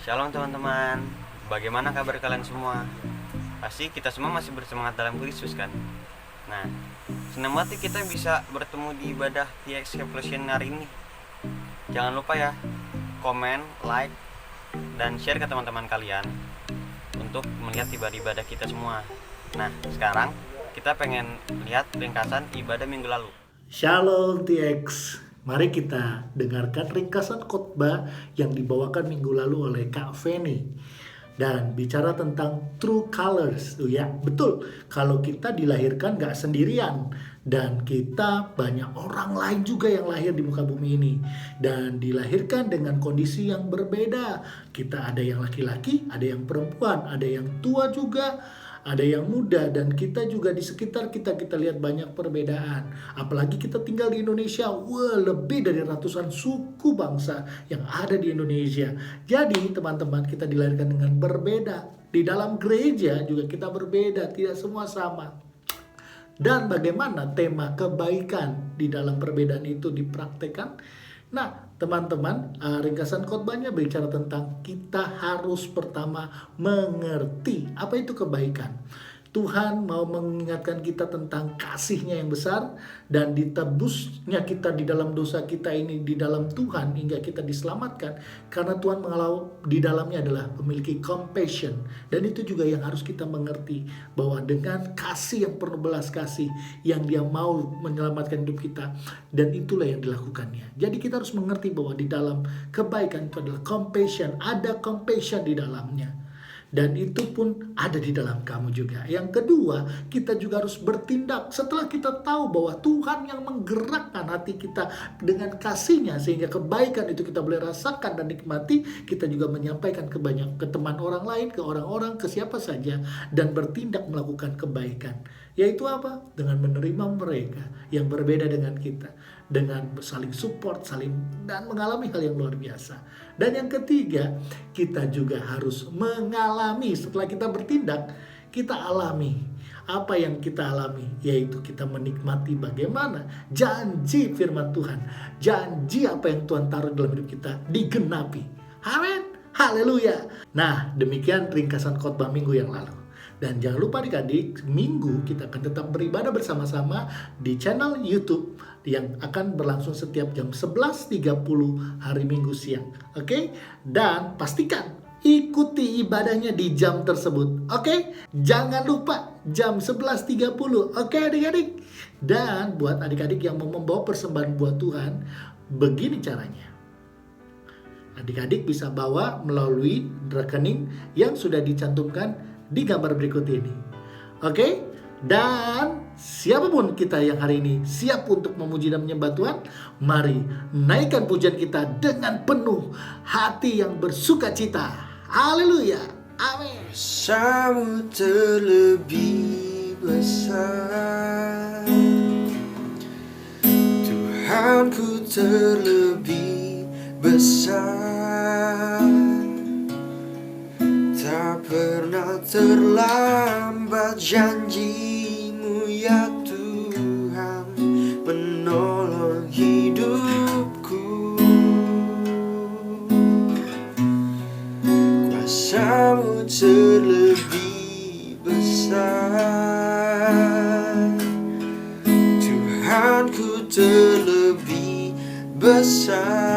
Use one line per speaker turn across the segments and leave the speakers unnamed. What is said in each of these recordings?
Shalom teman-teman, bagaimana kabar kalian semua? Pasti kita semua masih bersemangat dalam Kristus kan? Nah, senang banget kita bisa bertemu di ibadah TX Revolution hari ini. Jangan lupa ya, komen, like, dan share ke teman-teman kalian untuk melihat ibadah-ibadah kita semua. Nah, sekarang kita pengen lihat ringkasan ibadah minggu lalu.
Shalom TX. Mari kita dengarkan ringkasan khotbah yang dibawakan minggu lalu oleh Kak Feni. Dan bicara tentang true colors. Ya, betul. Kalau kita dilahirkan gak sendirian. Dan kita banyak orang lain juga yang lahir di muka bumi ini. Dan dilahirkan dengan kondisi yang berbeda. Kita ada yang laki-laki, ada yang perempuan, ada yang tua juga, ada yang muda, dan kita juga di sekitar kita lihat banyak perbedaan. Apalagi kita tinggal di Indonesia, lebih dari ratusan suku bangsa yang ada di Indonesia. Jadi teman-teman, kita dilahirkan dengan berbeda. Di dalam gereja juga kita berbeda, tidak semua sama. Dan bagaimana tema kebaikan di dalam perbedaan itu dipraktekkan? Nah, teman-teman, ringkasan khotbahnya bicara tentang kita harus pertama mengerti apa itu kebaikan. Tuhan mau mengingatkan kita tentang kasih-Nya yang besar dan ditebusnya kita di dalam dosa kita ini di dalam Tuhan hingga kita diselamatkan karena Tuhan mengalau di dalamnya adalah memiliki compassion, dan itu juga yang harus kita mengerti bahwa dengan kasih yang penuh belas kasih yang Dia mau menyelamatkan hidup kita, dan itulah yang dilakukannya. Jadi kita harus mengerti bahwa di dalam kebaikan itu adalah compassion, ada compassion di dalamnya. Dan itu pun ada di dalam kamu juga. Yang kedua, kita juga harus bertindak. Setelah kita tahu bahwa Tuhan yang menggerakkan hati kita dengan kasih-Nya sehingga kebaikan itu kita boleh rasakan dan nikmati, kita juga menyampaikan ke teman orang lain, ke orang-orang, ke siapa saja, dan bertindak melakukan kebaikan. Yaitu apa? Dengan menerima mereka yang berbeda dengan kita, dengan saling support, dan mengalami hal yang luar biasa. Dan yang ketiga, kita juga harus mengalami. Setelah kita bertindak, kita alami apa yang kita alami, yaitu kita menikmati bagaimana janji firman Tuhan, janji apa yang Tuhan taruh dalam hidup kita digenapi. Amin, haleluya. Nah, demikian ringkasan khotbah minggu yang lalu. Dan jangan lupa adik-adik, minggu kita akan tetap beribadah bersama-sama di channel YouTube yang akan berlangsung setiap jam 11.30 hari Minggu siang. Oke? Dan pastikan ikuti ibadahnya di jam tersebut. Oke? Jangan lupa jam 11.30. Oke adik-adik? Dan buat adik-adik yang mau membawa persembahan buat Tuhan, begini caranya. Adik-adik bisa bawa melalui rekening yang sudah dicantumkan di gambar berikut ini. Oke? Dan siapapun kita yang hari ini siap untuk memuji dan menyembah Tuhan, mari naikkan pujian kita dengan penuh hati yang bersuka cita. Haleluya. Amin.
Besamu terlebih besar, Tuhanku terlebih besar. Tak pernah terlambat janji-Mu ya Tuhan, menolong hidupku. Kuasa-Mu terlebih besar, Tuhanku terlebih besar.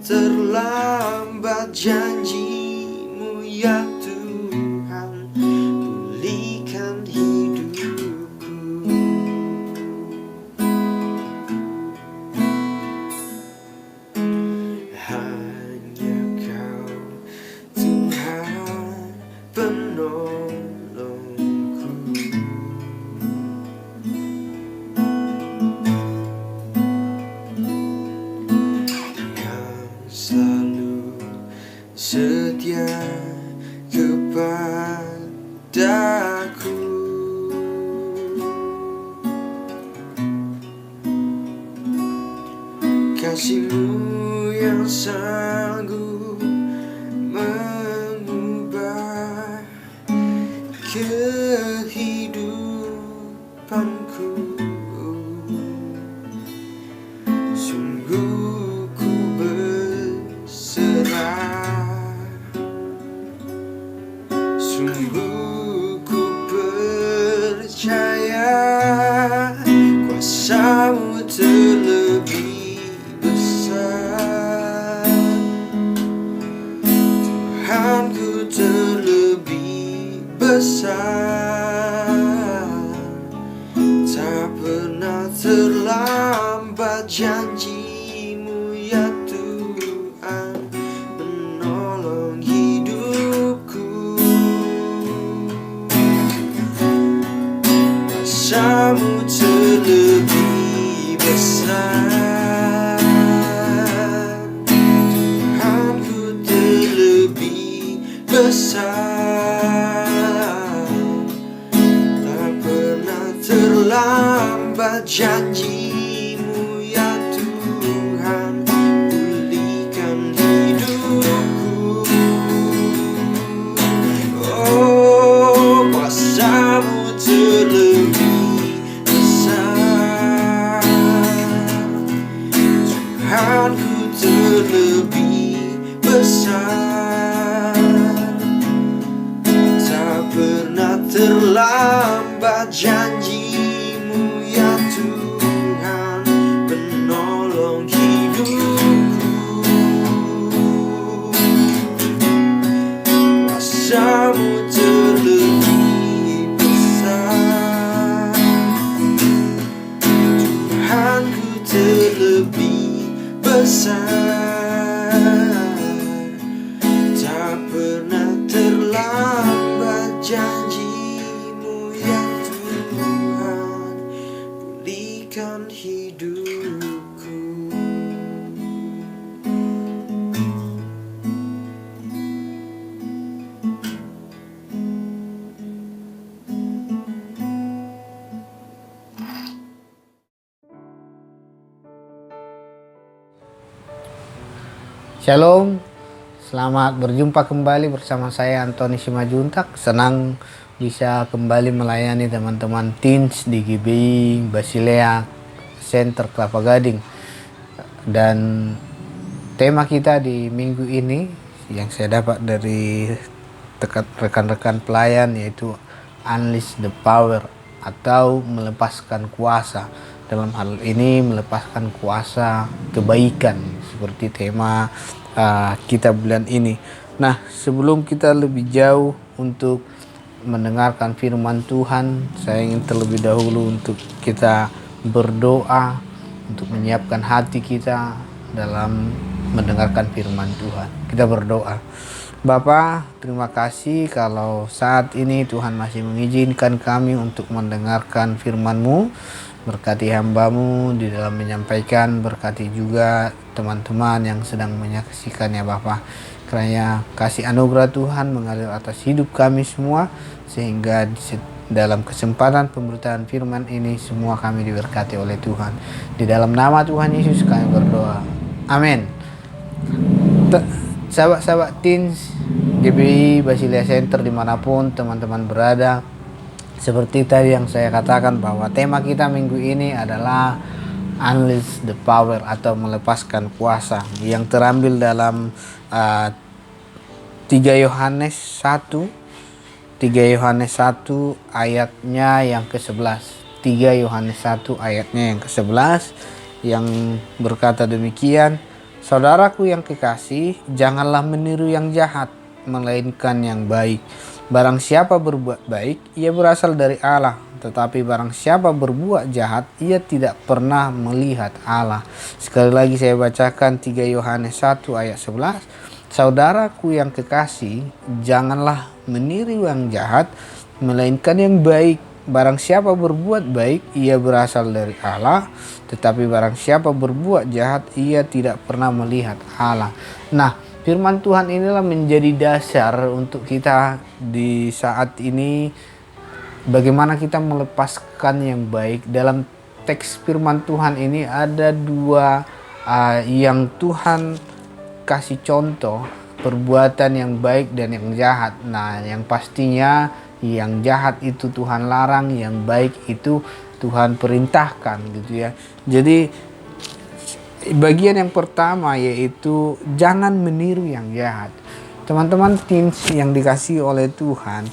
Terlambat janji-Mu ya Tuhan, pulihkan hidupku. Hanya Kau Tuhan penolongku. Selalu setia kepadaku, kasih-Mu yang sanggup mengubah kehidupanku. Sungguh ku janjimu ya Tuhan menolong hidupku. Kuasa-Mu terlebih besar, Tuhanku terlebih besar. Tak pernah terlambat janjimu ya Tuhan, pulihkan hidupku. Oh, kuasa-Mu terlebih besar, Tuhanku terlebih besar. Tak pernah terlambat janjimu ya Tuhan, penolong hidupku. Kuasa-Mu terlebih besar, Tuhanku terlebih besar. Tak pernah terlambat janjimu ya Tuhan, pulihkan hidupku.
Shalom, selamat berjumpa kembali bersama saya Antoni Simajuntak. Senang bisa kembali melayani teman-teman teens di GBI Basilea Center Kelapa Gading. Dan tema kita di minggu ini yang saya dapat dari rekan-rekan pelayan yaitu Unleash the Power atau melepaskan kuasa. Dalam hal ini melepaskan kuasa kebaikan seperti tema kita bulan ini. Nah, sebelum kita lebih jauh untuk mendengarkan firman Tuhan, saya ingin terlebih dahulu untuk kita berdoa untuk menyiapkan hati kita dalam mendengarkan firman Tuhan. Kita berdoa. Bapa, terima kasih kalau saat ini Tuhan masih mengizinkan kami untuk mendengarkan firman-Mu. Berkati hamba-Mu di dalam menyampaikan, berkati juga teman-teman yang sedang menyaksikan ya Bapa. Kiranya kasih anugerah Tuhan mengalir atas hidup kami semua, sehingga dalam kesempatan pemberitaan firman ini semua kami diberkati oleh Tuhan. Di dalam nama Tuhan Yesus kami berdoa. Amin. Sahabat-sahabat teens GBI Basilea Center dimanapun teman-teman berada, seperti tadi yang saya katakan bahwa tema kita minggu ini adalah Unleash the Power atau melepaskan kuasa, yang terambil dalam 3 Yohanes 1 ayatnya yang ke-11. 3 Yohanes 1 ayatnya yang ke-11 yang berkata demikian, "Saudaraku yang kekasih, janganlah meniru yang jahat, melainkan yang baik. Barang siapa berbuat baik, ia berasal dari Allah. Tetapi barang siapa berbuat jahat, ia tidak pernah melihat Allah." Sekali lagi saya bacakan 3 Yohanes 1 ayat 11. "Saudaraku yang kekasih, janganlah meniru yang jahat, melainkan yang baik. Barang siapa berbuat baik, ia berasal dari Allah. Tetapi barang siapa berbuat jahat, ia tidak pernah melihat Allah." Nah, firman Tuhan inilah menjadi dasar untuk kita di saat ini, bagaimana kita melepaskan yang baik. Dalam teks firman Tuhan ini ada 2 yang Tuhan kasih contoh, perbuatan yang baik dan yang jahat. Nah, yang pastinya yang jahat itu Tuhan larang, yang baik itu Tuhan perintahkan gitu ya. Jadi bagian yang pertama yaitu jangan meniru yang jahat. Teman-teman teens yang dikasihi oleh Tuhan,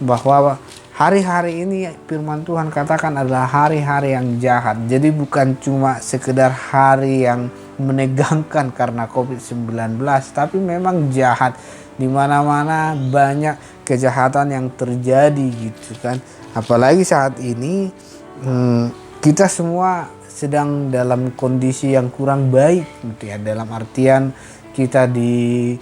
bahwa hari-hari ini firman Tuhan katakan adalah hari-hari yang jahat. Jadi bukan cuma sekedar hari yang menegangkan karena COVID-19, tapi memang jahat. Di mana-mana banyak kejahatan yang terjadi gitu kan. Apalagi saat ini kita semua sedang dalam kondisi yang kurang baik gitu ya, dalam artian kita di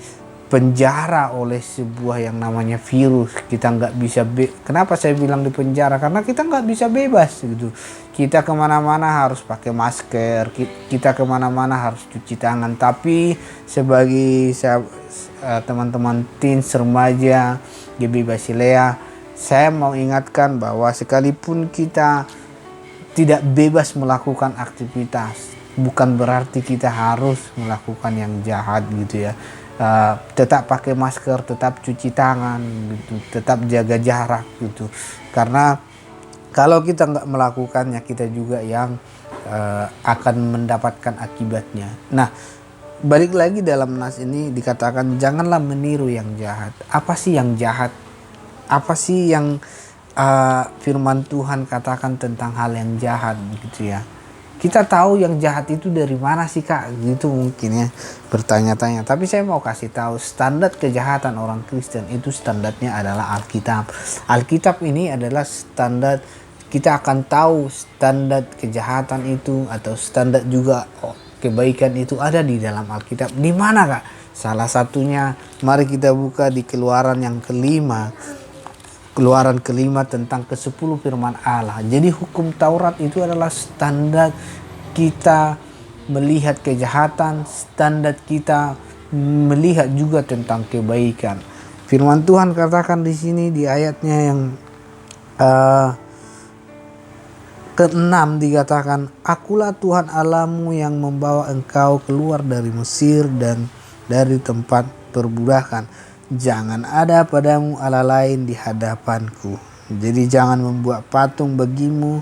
penjara oleh sebuah yang namanya virus. Kita nggak bisa kenapa saya bilang di penjara, karena kita nggak bisa bebas gitu. Kita kemana-mana harus pakai masker, kita kemana-mana harus cuci tangan. Tapi sebagai teman-teman teens, remaja, GB Basilea, saya mau ingatkan bahwa sekalipun kita tidak bebas melakukan aktivitas, bukan berarti kita harus melakukan yang jahat gitu ya. Tetap pakai masker, tetap cuci tangan gitu, tetap jaga jarak gitu. Karena kalau kita nggak melakukannya, kita juga yang akan mendapatkan akibatnya. Nah, balik lagi dalam nas ini dikatakan janganlah meniru yang jahat. Apa sih yang jahat? Apa sih yang firman Tuhan katakan tentang hal yang jahat gitu ya? Kita tahu yang jahat itu dari mana sih Kak? Gitu mungkin ya, bertanya-tanya. Tapi saya mau kasih tahu standar kejahatan orang Kristen itu standarnya adalah Alkitab. Alkitab ini adalah standar, kita akan tahu standar kejahatan itu atau standar juga kebaikan itu ada di dalam Alkitab. Di mana Kak? Salah satunya mari kita buka di Keluaran yang kelima. Keluaran kelima tentang ke-10 firman Allah. Jadi hukum Taurat itu adalah standar kita melihat kejahatan, standar kita melihat juga tentang kebaikan. Firman Tuhan katakan di sini di ayatnya yang ke-6 dikatakan, "Akulah Tuhan Allahmu yang membawa engkau keluar dari Mesir dan dari tempat perbudakan. Jangan ada padamu Allah lain di hadapanku." Jadi jangan membuat patung bagimu,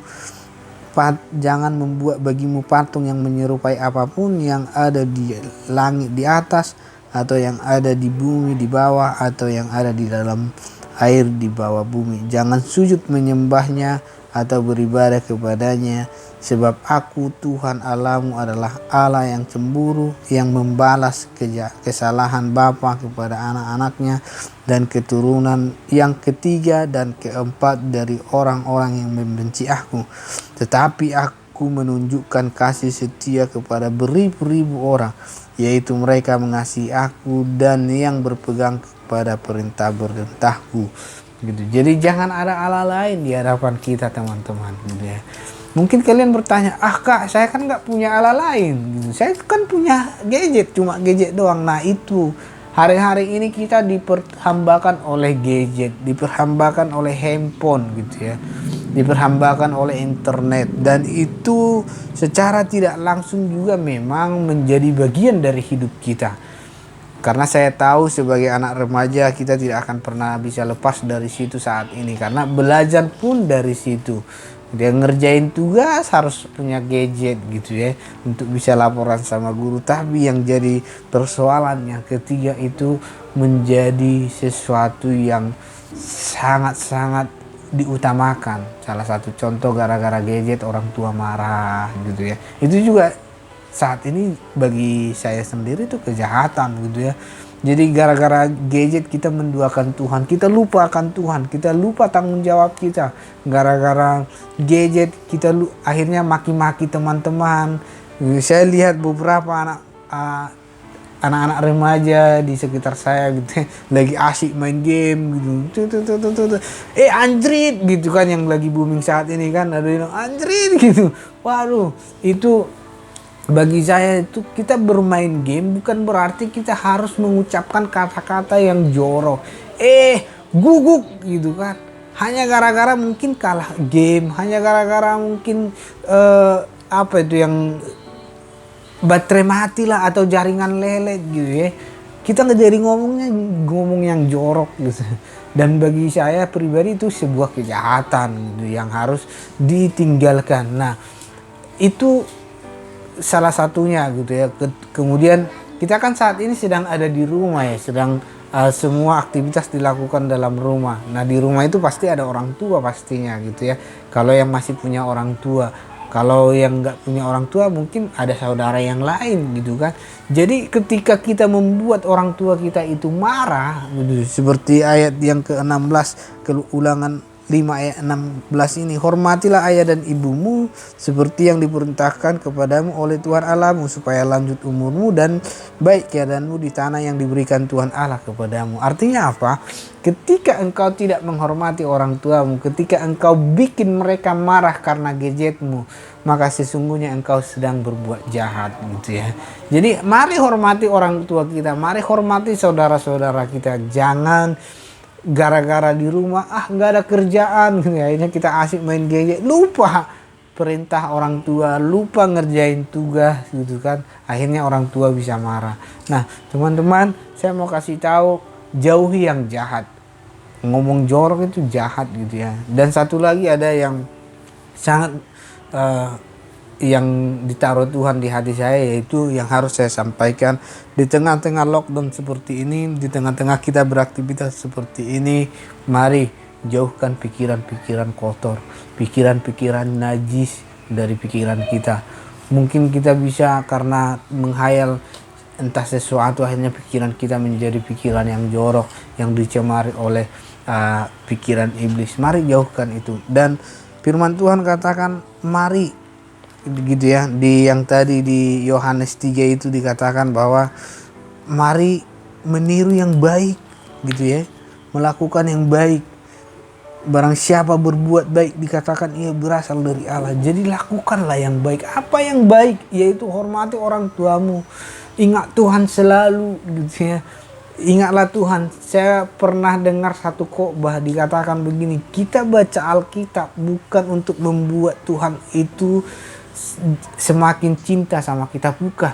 jangan membuat bagimu patung yang menyerupai apapun yang ada di langit di atas, atau yang ada di bumi di bawah, atau yang ada di dalam air di bawah bumi. Jangan sujud menyembahnya atau beribadah kepadanya, sebab aku Tuhan Allahmu adalah Allah yang cemburu, yang membalas kesalahan bapa kepada anak-anaknya dan keturunan yang ketiga dan keempat dari orang-orang yang membenci aku. Tetapi aku menunjukkan kasih setia kepada beribu-ribu orang, yaitu mereka mengasihi aku dan yang berpegang kepada perintah-perintahku. Gitu. Jadi jangan ada Allah lain di hadapan kita teman-teman gitu ya. Mungkin kalian bertanya, Kak, saya kan nggak punya Allah lain gitu. Saya kan punya gadget, cuma gadget doang. Nah itu hari-hari ini kita diperhambakan oleh gadget, diperhambakan oleh handphone gitu ya, diperhambakan oleh internet, dan itu secara tidak langsung juga memang menjadi bagian dari hidup kita. Karena saya tahu sebagai anak remaja kita tidak akan pernah bisa lepas dari situ saat ini, karena belajar pun dari situ. Dia ngerjain tugas harus punya gadget gitu ya untuk bisa laporan sama guru. Tapi yang jadi persoalan yang ketiga itu menjadi sesuatu yang sangat-sangat diutamakan. Salah satu contoh, gara-gara gadget orang tua marah gitu ya. Itu juga saat ini bagi saya sendiri itu kejahatan gitu ya. Jadi gara-gara gadget kita menduakan Tuhan, kita lupa akan Tuhan, kita lupa tanggung jawab kita. Gara-gara gadget kita akhirnya maki-maki teman-teman. Saya lihat beberapa anak-anak remaja di sekitar saya gitu lagi asik main game gitu. Anjrit gitu kan, yang lagi booming saat ini kan, ada yang anjrit gitu. Waduh, itu bagi saya itu kita bermain game bukan berarti kita harus mengucapkan kata-kata yang jorok. Guguk gitu kan. Hanya gara-gara mungkin kalah game, hanya gara-gara mungkin yang baterai mati lah atau jaringan lelet gitu ya. Kita nggak jadi ngomong yang jorok gitu. Dan bagi saya pribadi itu sebuah kejahatan gitu yang harus ditinggalkan. Nah, itu salah satunya gitu ya. Kemudian kita kan saat ini sedang ada di rumah ya, sedang semua aktivitas dilakukan dalam rumah. Nah di rumah itu pasti ada orang tua pastinya gitu ya. Kalau yang masih punya orang tua, kalau yang nggak punya orang tua mungkin ada saudara yang lain gitu kan. Jadi ketika kita membuat orang tua kita itu marah gitu, seperti ayat yang ke-16 Ulangan 5 ayat 16 ini, hormatilah ayah dan ibumu seperti yang diperintahkan kepadamu oleh Tuhan Allahmu, supaya lanjut umurmu dan baik keadaanmu di tanah yang diberikan Tuhan Allah kepadamu. Artinya apa? Ketika engkau tidak menghormati orang tuamu, ketika engkau bikin mereka marah karena gadgetmu, maka sesungguhnya engkau sedang berbuat jahat gitu ya. Jadi mari hormati orang tua kita, mari hormati saudara-saudara kita. Jangan gara-gara di rumah nggak ada kerjaan gitu ya, akhirnya kita asik main gadget, lupa perintah orang tua, lupa ngerjain tugas gitu kan, akhirnya orang tua bisa marah. Nah teman-teman, saya mau kasih tahu, jauhi yang jahat. Ngomong jorok itu jahat gitu ya. Dan satu lagi ada yang sangat yang ditaruh Tuhan di hati saya, yaitu yang harus saya sampaikan di tengah-tengah lockdown seperti ini, di tengah-tengah kita beraktivitas seperti ini. Mari jauhkan pikiran-pikiran kotor, pikiran-pikiran najis dari pikiran kita. Mungkin kita bisa karena menghayal entah sesuatu, akhirnya pikiran kita menjadi pikiran yang jorok, yang dicemari oleh pikiran iblis. Mari jauhkan itu. Dan firman Tuhan katakan mari gitu ya, di yang tadi di Yohanes 3 itu dikatakan bahwa mari meniru yang baik gitu ya, melakukan yang baik. Barang siapa berbuat baik dikatakan ia berasal dari Allah. Jadi lakukanlah yang baik. Apa yang baik? Yaitu hormati orang tuamu, ingat Tuhan selalu gitu ya. Ingatlah Tuhan. Saya pernah dengar satu khotbah dikatakan begini, kita baca Alkitab bukan untuk membuat Tuhan itu semakin cinta sama kita, bukan.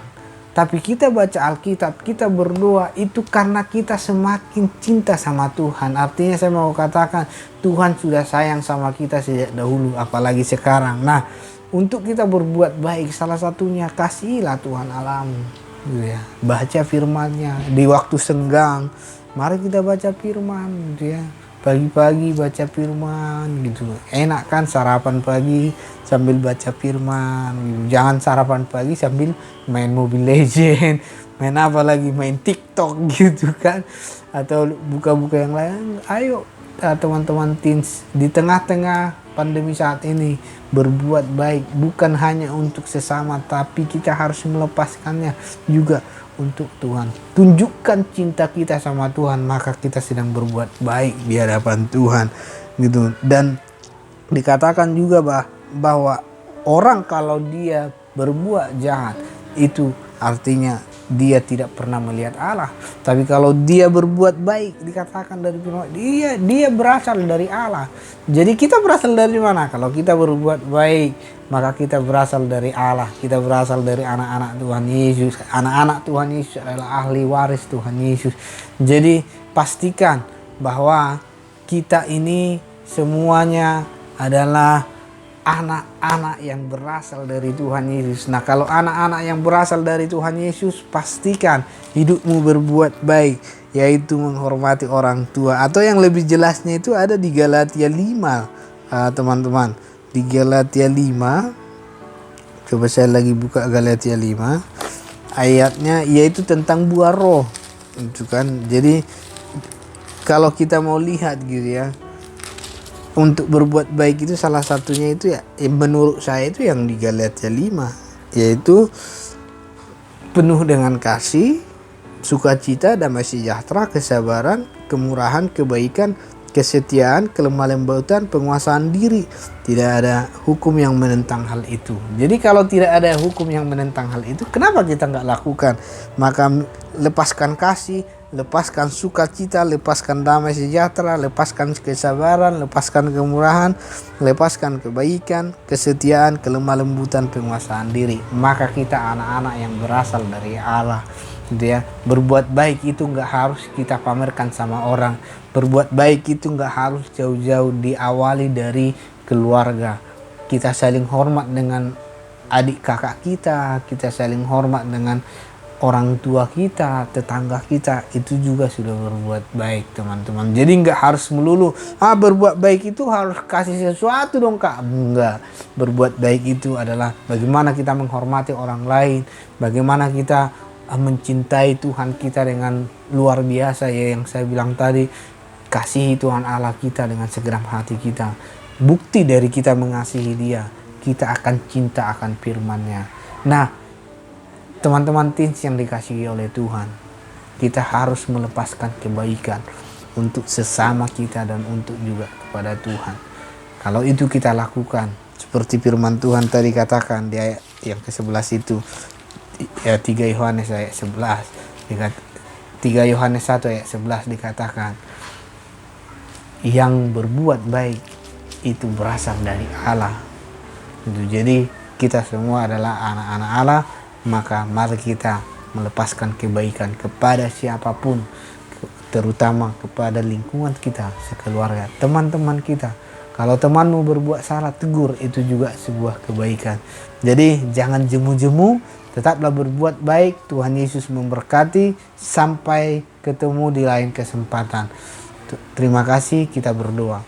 Tapi kita baca Alkitab, kita berdoa itu karena kita semakin cinta sama Tuhan. Artinya saya mau katakan Tuhan sudah sayang sama kita sejak dahulu, apalagi sekarang. Nah, untuk kita berbuat baik, salah satunya kasihilah Tuhan Allahmu gitu ya. Baca firman-Nya di waktu senggang. Mari kita baca firman gitu ya. Pagi-pagi baca firman gitu. Enak kan sarapan pagi sambil baca firman gitu. Jangan sarapan pagi sambil main Mobile Legend, main apa lagi, main TikTok gitu kan, atau buka-buka yang lain. Ayo teman-teman teens, di tengah-tengah pandemi saat ini berbuat baik, bukan hanya untuk sesama, tapi kita harus melepaskannya juga untuk Tuhan. Tunjukkan cinta kita sama Tuhan, maka kita sedang berbuat baik di hadapan Tuhan gitu. Dan dikatakan juga bahwa orang kalau dia berbuat jahat itu artinya dia tidak pernah melihat Allah. Tapi kalau dia berbuat baik, dikatakan dari firman dia berasal dari Allah. Jadi kita berasal dari mana? Kalau kita berbuat baik, maka kita berasal dari Allah. Kita berasal dari anak-anak Tuhan Yesus. Anak-anak Tuhan Yesus adalah ahli waris Tuhan Yesus. Jadi pastikan bahwa kita ini semuanya adalah anak-anak yang berasal dari Tuhan Yesus. Nah, kalau anak-anak yang berasal dari Tuhan Yesus, pastikan hidupmu berbuat baik, yaitu menghormati orang tua. Atau yang lebih jelasnya itu ada di Galatia 5, teman-teman. Di Galatia 5, coba saya lagi buka Galatia 5, ayatnya yaitu tentang buah roh. Itu kan. Jadi kalau kita mau lihat gitu ya, untuk berbuat baik itu salah satunya itu ya, menurut saya itu yang di Galatia 5, yaitu penuh dengan kasih, sukacita, damai sejahtera, kesabaran, kemurahan, kebaikan, kesetiaan, kelemah lembutan, penguasaan diri. Tidak ada hukum yang menentang hal itu. Jadi kalau tidak ada hukum yang menentang hal itu, kenapa kita nggak lakukan? Maka lepaskan kasih, lepaskan sukacita, lepaskan damai sejahtera, lepaskan kesabaran, lepaskan kemurahan, lepaskan kebaikan, kesetiaan, kelemah lembutan, penguasaan diri. Maka kita anak-anak yang berasal dari Allah gitu ya. Berbuat baik itu nggak harus kita pamerkan sama orang. Berbuat baik itu nggak harus jauh-jauh, diawali dari keluarga. Kita saling hormat dengan adik kakak kita, kita saling hormat dengan orang tua kita, tetangga kita, itu juga sudah berbuat baik, teman-teman. Jadi nggak harus melulu berbuat baik itu harus kasih sesuatu dong kak. Enggak. Berbuat baik itu adalah bagaimana kita menghormati orang lain, bagaimana kita mencintai Tuhan kita dengan luar biasa ya, yang saya bilang tadi, kasihi Tuhan Allah kita dengan segenap hati kita. Bukti dari kita mengasihi Dia, kita akan cinta akan firman-Nya. Nah, teman-teman teens yang dikasihi oleh Tuhan, kita harus melepaskan kebaikan untuk sesama kita dan untuk juga kepada Tuhan. Kalau itu kita lakukan, seperti firman Tuhan tadi katakan di ayat yang ke-11 itu, ya 3 Yohanes ayat 11, 3 Yohanes 1 ayat 11 dikatakan, yang berbuat baik itu berasal dari Allah. Jadi kita semua adalah anak-anak Allah, maka mari kita melepaskan kebaikan kepada siapapun, terutama kepada lingkungan kita, sekeluarga, teman-teman kita. Kalau temanmu berbuat salah, tegur, itu juga sebuah kebaikan. Jadi jangan jemu-jemu, tetaplah berbuat baik. Tuhan Yesus memberkati. Sampai ketemu di lain kesempatan. Terima kasih, kita berdoa.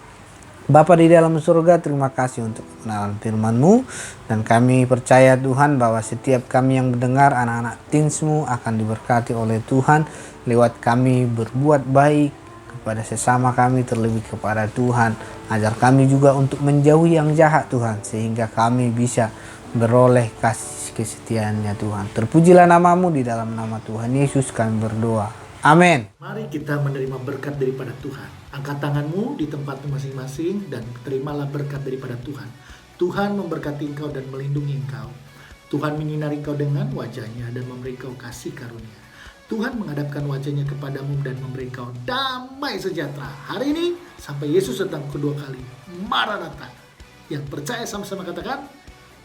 Bapa di dalam surga, terima kasih untuk kebenaran firman-Mu, dan kami percaya Tuhan bahwa setiap kami yang mendengar, anak-anak teens-Mu akan diberkati oleh Tuhan lewat kami berbuat baik kepada sesama kami, terlebih kepada Tuhan. Ajar kami juga untuk menjauhi yang jahat Tuhan, sehingga kami bisa beroleh kasih kesetiaan-Nya Tuhan. Terpujilah nama-Mu, di dalam nama Tuhan Yesus kami berdoa. Amin.
Mari kita menerima berkat daripada Tuhan. Angkat tanganmu di tempatmu masing-masing dan terimalah berkat daripada Tuhan. Tuhan memberkati engkau dan melindungi engkau. Tuhan menyinari engkau dengan wajah-Nya dan memberi engkau kasih karunia. Tuhan menghadapkan wajah-Nya kepadamu dan memberi engkau damai sejahtera hari ini sampai Yesus datang kedua kali. Maranatha. Yang percaya sama-sama katakan,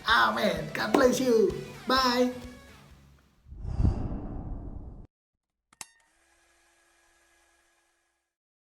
Amin. God bless you. Bye.